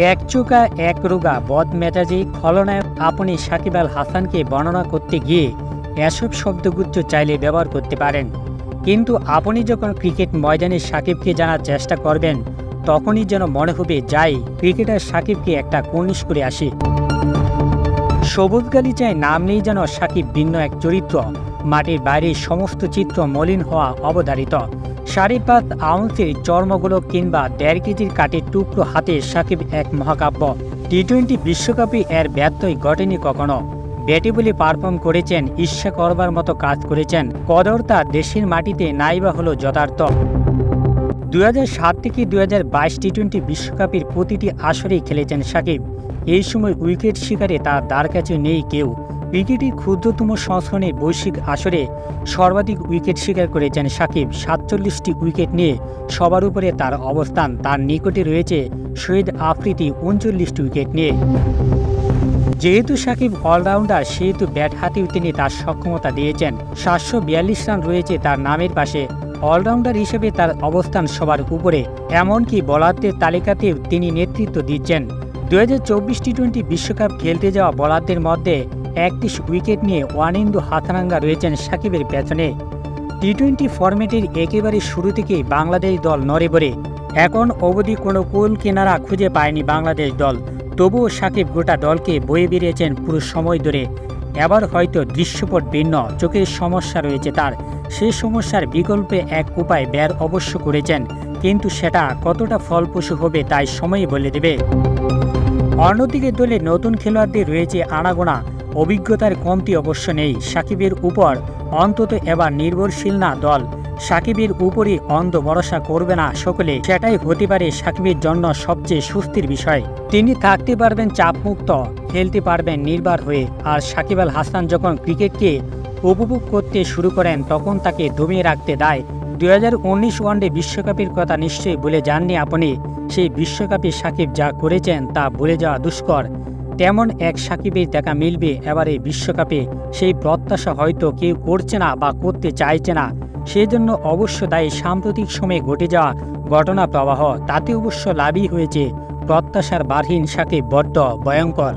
একচোখা একরোগা বদমেজাজি খলনায়ক আপনি সাকিব আল হাসানকে বর্ণনা করতে গিয়ে এসব শব্দগুচ্ছ চাইলে ব্যবহার করতে পারেন, কিন্তু আপনি যখন ক্রিকেট ময়দানে সাকিবকে জানার চেষ্টা করবেন তখনই যেন মনে হবে যাই ক্রিকেটার সাকিবকে একটা কর্নিশ করে আসে। সবুজ গালিচায় নাম নেই যেন সাকিব ভিন্ন এক চরিত্র, মাটির বাইরে সমস্ত চিত্র মলিন হওয়া অবধারিত। 5.5 আউন্সের চর্মগুলো কিংবা 1.5 কেজির কাঠের টুকরো হাতে সাকিব এক মহাকাব্য। টি-20 বিশ্বকাপে এর ব্যত্যয় ঘটেনি কখনো। ব্যাটে বলে পারফর্ম করেছেন, ঈর্ষা করবার মতো কাজ করেছেন, কদর তার দেশের মাটিতে নাইবা হলো যথার্থ। 2007 থেকে 2022 টি-20 বিশ্বকাপের প্রতিটি আসরেই খেলেছেন সাকিব। এই সময় উইকেট শিকারে তার দ্বার কাছে নেই কেউ। ক্রিকেটের ক্ষুদ্রতম সংস্করণে বৈশ্বিক আসরে সর্বাধিক উইকেট শিকার করেছেন সাকিব। 47টি উইকেট নিয়ে সবার উপরে তার অবস্থান। তার নিকটে রয়েছে শহীদ আফ্রিদি 39টি উইকেট নিয়ে। যেহেতু সাকিব অলরাউন্ডার, সেহেতু ব্যাট হাতেও তিনি তার সক্ষমতা দিয়েছেন। 742 রান রয়েছে তার নামের পাশে। অলরাউন্ডার হিসেবে তার অবস্থান সবার উপরে, এমনকি বোলারদের তালিকাতেও তিনি নেতৃত্ব দিচ্ছেন। 2024 টি-20 বিশ্বকাপ খেলতে যাওয়া বোলারদের মধ্যে 31 উইকেট নিয়ে ওয়ানিন্দু হাসানাঙ্গা রয়েছেন সাকিবের পেছনে। টি-20 ফরম্যাটের একেবারে শুরু থেকেই বাংলাদেশ দল নড়ে বড়ে। এখন অবধি কোনো কুল কিনারা খুঁজে পায়নি বাংলাদেশ দল, তবুও সাকিব গোটা দলকে বয়ে বেরিয়েছেন পুরো সময় ধরে। এবার হয়তো দৃশ্যপট ভিন্ন, চোখের সমস্যা রয়েছে তার। সেই সমস্যার বিকল্পে এক উপায় বের অবশ্য করেছেন, কিন্তু সেটা কতটা ফলপ্রসূ হবে তাই সময় বলে দেবে। অন্যদিকে দলে নতুন খেলোয়াড়দের রয়েছে আনাগোনা, অভিজ্ঞতার কমতি অবশ্য নেই। সাকিবের উপর অন্তত এবার নির্ভরশীল না দল। সাকিবের উপরই অন্ধ ভরসা করবে না সকলে, সেটাই হতে পারে সাকিবের জন্য সবচেয়ে স্বস্তির বিষয়। তিনি থাকতে পারবেন চাপমুক্ত, খেলতে পারবেন নির্ভর হয়ে। আর সাকিব আল হাসান যখন ক্রিকেটকে উপভোগ করতে শুরু করেন তখন তাকে দমিয়ে রাখতে দেয়। 2019 ওয়ানডে বিশ্বকাপের কথা নিশ্চয়ই ভুলে যাননি আপনি। সেই বিশ্বকাপে সাকিব যা করেছেন তা ভুলে যাওয়া দুষ্কর। তেমন এক সাকিবের দেখা মিলবে এবারে বিশ্বকাপে, সেই প্রত্যাশা হয়তো কেউ করছে না বা করতে চাইছে না। সেজন্য অবশ্য দায়ী সাম্প্রতিক সময়ে ঘটে যাওয়া ঘটনা প্রবাহ। তাতে অবশ্য লাভই হয়েছে। প্রত্যাশার বারহীন সাকিব বড্ড ভয়ঙ্কর।